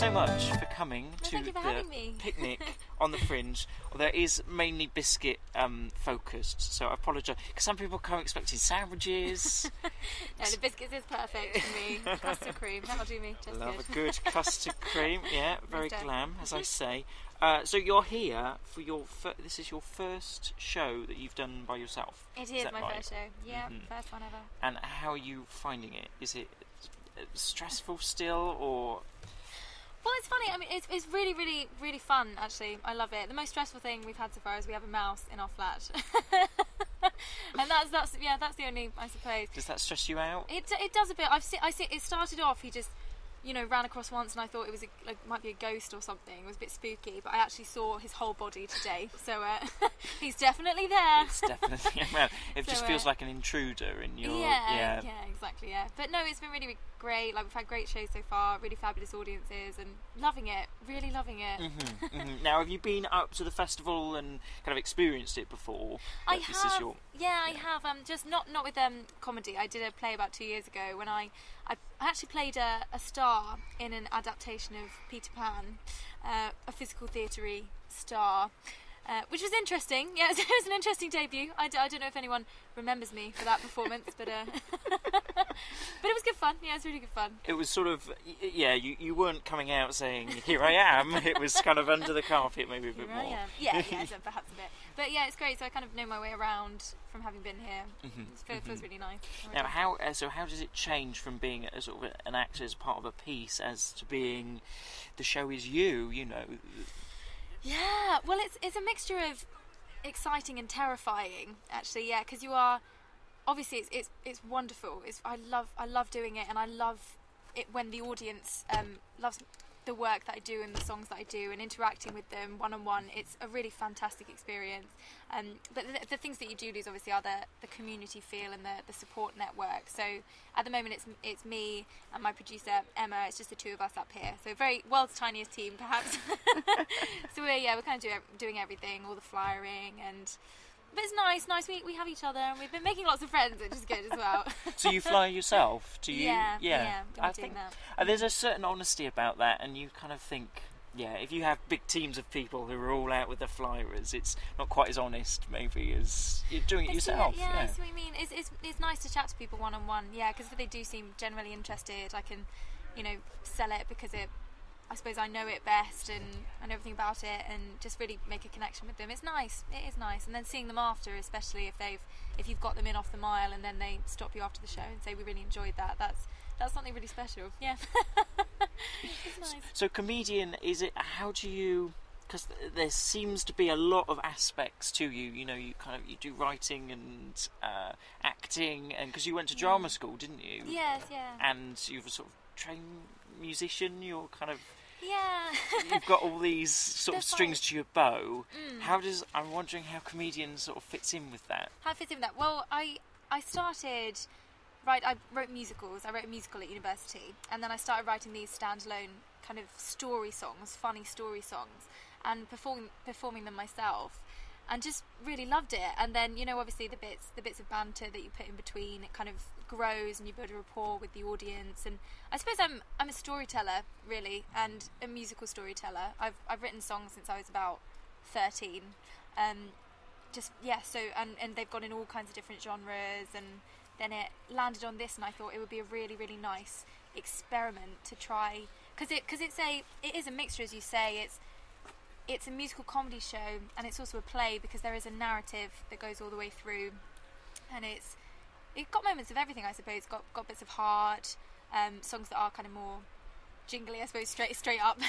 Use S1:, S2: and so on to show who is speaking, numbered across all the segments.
S1: so much for coming to
S2: thank you for having me.
S1: picnic on the Fringe. Although it is mainly biscuit focused, so I apologise. Because some people come expecting sandwiches.
S2: No, the biscuits is perfect for me. Custard cream, that'll do me just
S1: Love
S2: good.
S1: a good custard cream. Yeah, very
S2: Mister.
S1: glam, as I say. So you're here for your this is your first show that you've done by yourself.
S2: It is
S1: that
S2: my
S1: right?
S2: first show. Yeah, first one ever.
S1: And how are you finding it? Is it stressful still, or?
S2: Well, it's funny. I mean, it's really, really, really fun. Actually, I love it. The most stressful thing we've had so far is we have a mouse in our flat, and that's the only, I suppose.
S1: Does that stress you out?
S2: It does a bit. I see. It started off. He just, ran across once, and I thought it was might be a ghost or something. It was a bit spooky, but I actually saw his whole body today, so he's definitely there.
S1: It's definitely around. It just feels like an intruder in your.
S2: Yeah, exactly. Yeah, but no, it's been really, really great. Like, we've had great shows so far, really fabulous audiences, and loving it. Really loving it.
S1: Now, have you been up to the festival and kind of experienced it before?
S2: I have. I have. Just not with comedy. I did a play about 2 years ago when I actually played a star in an adaptation of Peter Pan, a physical theatre-y star, which was interesting. Yeah, it was an interesting debut. I don't know if anyone remembers me for that performance, but but it was good fun. Yeah, it was really good fun.
S1: It was sort of, you weren't coming out saying, here I am. It was kind of under the carpet, maybe a bit more.
S2: Yeah, so perhaps a bit. But yeah, it's great. So I kind of know my way around from having been here. It feels really nice.
S1: Now, how does it change from being a sort of an actor as part of a piece as to being the show is you?
S2: Yeah, well, it's a mixture of exciting and terrifying, actually. Yeah, because you are obviously it's wonderful. I love doing it, and I love it when the audience loves the work that I do and the songs that I do, and interacting with them one on one. It's a really fantastic experience. But the things that you do lose obviously are the community feel and the support network. So at the moment it's me and my producer Emma. It's just the two of us up here. So very world's tiniest team perhaps. So we're kind of doing everything, all the flyering, but it's nice. We have each other, and we've been making lots of friends, which is good as well.
S1: So you fly yourself? Do you?
S2: Yeah.
S1: I think there's a certain honesty about that, and you kind of think, if you have big teams of people who are all out with the flyers, it's not quite as honest, maybe, as you're doing it yourself.
S2: I see what you mean. It's nice to chat to people one on one. Yeah, because if they do seem generally interested, I can, sell it because I suppose I know it best and I know everything about it, and just really make a connection with them. It's nice. It is nice. And then seeing them after, especially if you've got them in off the mile and then they stop you after the show and say we really enjoyed that. That's something really special. Yeah. It's nice.
S1: So comedian, is it? How do you? Because there seems to be a lot of aspects to you. You do writing and acting, and because you went to drama school, didn't you?
S2: Yes. Yeah.
S1: And you're a sort of trained musician. You're kind of.
S2: Yeah.
S1: You've got all these sort of strings to your bow. I'm wondering how comedian sort of fits in with that.
S2: How it fits in with that? Well, I started. Right, I wrote musicals. I wrote a musical at university, and then I started writing these standalone kind of story songs, funny story songs, and performing them myself, and just really loved it. And then obviously the bits of banter that you put in between, it kind of grows, and you build a rapport with the audience. And I suppose I'm a storyteller really, and a musical storyteller. I've written songs since I was about 13. So and they've gone in all kinds of different genres, and then it landed on this, and I thought it would be a really, really nice experiment to try, because it is a mixture, as you say. It's a musical comedy show, and it's also a play, because there is a narrative that goes all the way through, and it got moments of everything, I suppose. Got bits of heart, songs that are kind of more jingly, I suppose, straight up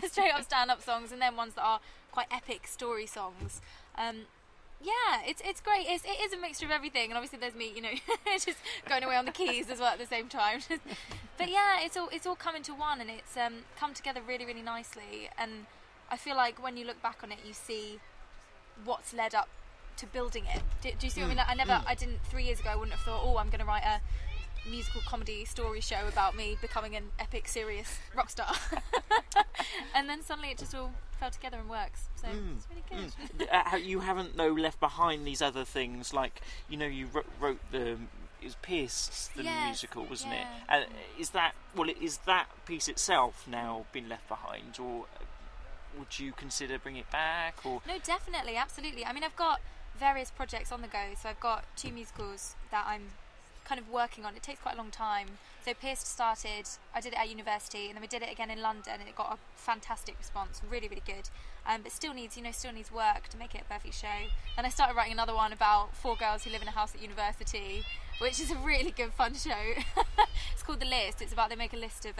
S2: stand-up songs, and then ones that are quite epic story songs. Yeah, it's great. It is a mixture of everything, and obviously there's me, just going away on the keys as well at the same time. But yeah, it's all come into one, and it's come together really, really nicely. And I feel like when you look back on it, you see what's led up to building it. Do you see what I mean? I didn't 3 years ago. I wouldn't have thought, I'm going to write a musical comedy story show about me becoming an epic, serious rock star. And then suddenly it just all fell together and works. So it's really good.
S1: You haven't though left behind these other things, like you wrote the was Pierced, the
S2: Yes,
S1: musical, wasn't
S2: yeah.
S1: it? Is that piece itself now been left behind, or would you consider bringing it back? Or
S2: No, definitely, absolutely. I mean, I've got various projects on the go. So I've got 2 musicals that I'm kind of working on. It takes quite a long time. So Pierced started, I did it at university, and then we did it again in London, and it got a fantastic response, really, really good. But still needs work to make it a perfect show. Then I started writing another one about 4 girls who live in a house at university, which is a really good, fun show. It's called The List. It's about, they make a list of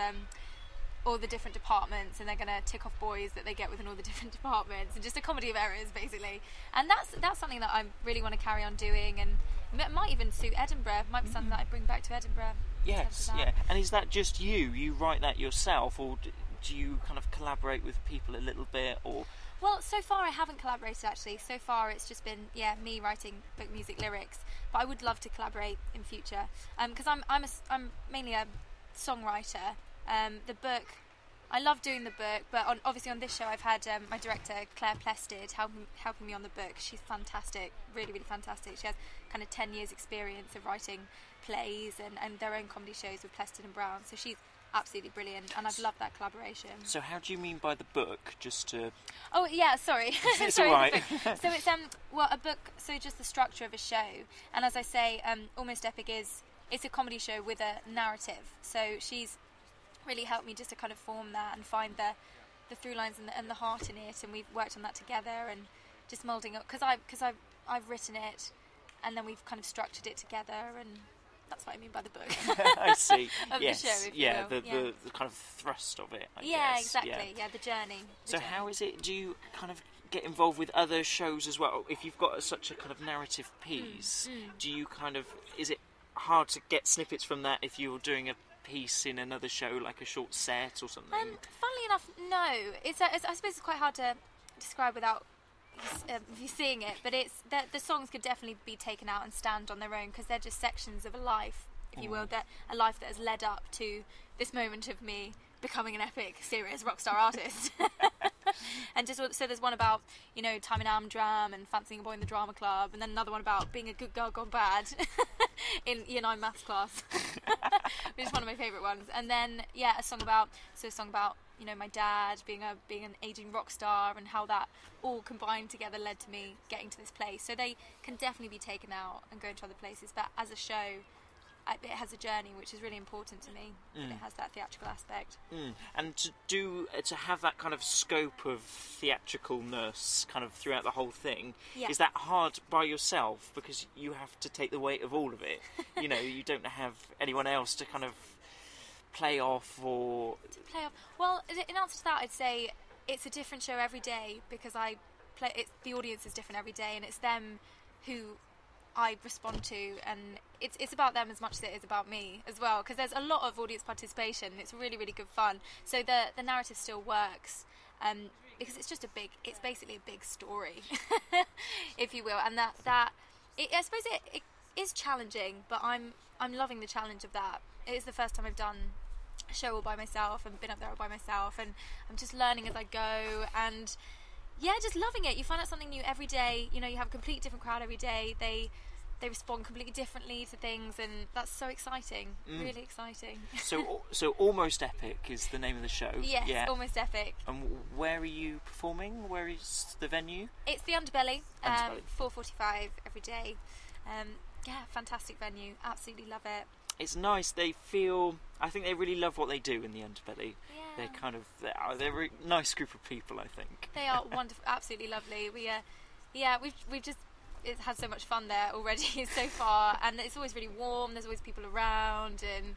S2: all the different departments, and they're going to tick off boys that they get within all the different departments, and just a comedy of errors, basically. And that's something that I really want to carry on doing, and it might even suit Edinburgh. It might be something that I bring back to Edinburgh.
S1: yes, yeah. And is that just you write that yourself, or do you kind of collaborate with people a little bit, or?
S2: Well, so far I haven't collaborated, actually. So far it's just been me writing book music lyrics, but I would love to collaborate in future, because I'm mainly a songwriter. The book, I love doing the book, but obviously on this show I've had my director Claire Plested helping me on the book. She's fantastic, really, really fantastic. She has kind of 10 years experience of writing plays and their own comedy shows with Plested and Brown, so she's absolutely brilliant, and I've loved that collaboration.
S1: So how do you mean by the book? Just to...
S2: Oh yeah, sorry.
S1: It's
S2: sorry,
S1: all right.
S2: So it's a book. So just the structure of a show, and as I say, Almost Epic it's a comedy show with a narrative. So she's really helped me just to kind of form that and find the through lines and the heart in it, and we've worked on that together and just moulding up because I've written it, and then we've kind of structured it together, and that's what I mean by the book.
S1: I see.
S2: Of
S1: yes.
S2: the show, if
S1: yeah,
S2: you will.
S1: the kind of thrust of it. I
S2: Yeah,
S1: guess.
S2: exactly. Yeah, the journey.
S1: So how is it? Do you kind of get involved with other shows as well? If you've got such a kind of narrative piece, do you kind of? Is it hard to get snippets from that if you're doing a piece in another show, like a short set or something?
S2: Funnily enough, no. I suppose it's quite hard to describe without you seeing it, but it's the songs could definitely be taken out and stand on their own, because they're just sections of a life, if you will, that a life that has led up to this moment of me becoming an epic, serious rock star artist. And just so there's one about time in Amdram and fancying a boy in the drama club, and then another one about being a good girl gone bad in year 9 maths class, which is one of my favourite ones. And then a song about my dad being an aging rock star, and how that all combined together led to me getting to this place. So they can definitely be taken out and go into other places, but as a show, it has a journey, which is really important to me. That it has that theatrical aspect.
S1: And to have that kind of scope of theatricalness kind of throughout the whole thing, is that hard by yourself, because you have to take the weight of all of it? You don't have anyone else to kind of play off or...
S2: Well, in answer to that, I'd say it's a different show every day, because the audience is different every day, and it's them who I respond to, and it's about them as much as it is about me as well, because there's a lot of audience participation. It's really, really good fun. So the narrative still works, because it's basically a big story, if you will, and I suppose it is challenging, but I'm loving the challenge of that. It is the first time I've done a show all by myself and been up there all by myself, and I'm just learning as I go, and just loving it. You find out something new every day. You have a completely different crowd every day. They respond completely differently to things, and that's so exciting. Really exciting.
S1: So Almost Epic is the name of the show.
S2: Yes, yeah. Almost Epic.
S1: And where are you performing? Where is the venue?
S2: It's the Underbelly. 4:45 every day. Fantastic venue. Absolutely love it.
S1: It's nice. I think they really love what they do in the Underbelly. Yeah. They're a nice group of people, I think.
S2: They are wonderful, absolutely lovely. We've just had so much fun there already so far, and it's always really warm. There's always people around, and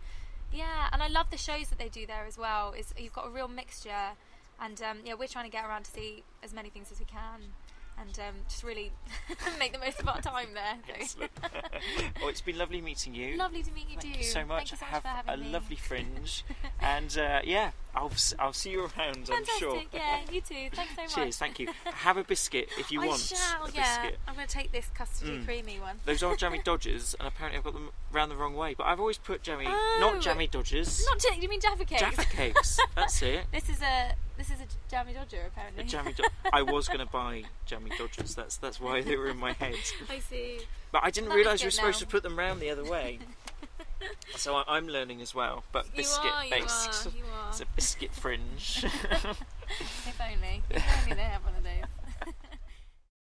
S2: and I love the shows that they do there as well. You've got a real mixture, and we're trying to get around to see as many things as we can, and just really make the most of our time there.
S1: Excellent. Well, it's been lovely meeting you.
S2: Lovely to meet you too.
S1: Thank you so much.
S2: Thank you so much for having me.
S1: Have a lovely Fringe, and I'll see you around.
S2: Fantastic.
S1: I'm sure.
S2: Yeah, you too. Thanks so much.
S1: Cheers. Thank you. Have a biscuit if you
S2: I
S1: want.
S2: shall.
S1: A
S2: Yeah,
S1: biscuit.
S2: I'm going to take this custardy creamy one.
S1: Those are jammy Dodgers, and apparently I've got them round the wrong way. But I've always put jammy,
S2: Oh.
S1: not jammy Dodgers.
S2: You mean Jaffa cakes?
S1: Jaffa cakes. That's it.
S2: This is a jammy Dodger apparently.
S1: A jammy I was going to buy jammy Dodgers. That's why they were in my head.
S2: I see.
S1: But I didn't
S2: That
S1: realise
S2: is
S1: you were
S2: good
S1: supposed
S2: now.
S1: to put them round the other way. So I'm learning as well. But biscuit based.
S2: You are.
S1: It's a biscuit fringe.
S2: If only. If only they have one of those.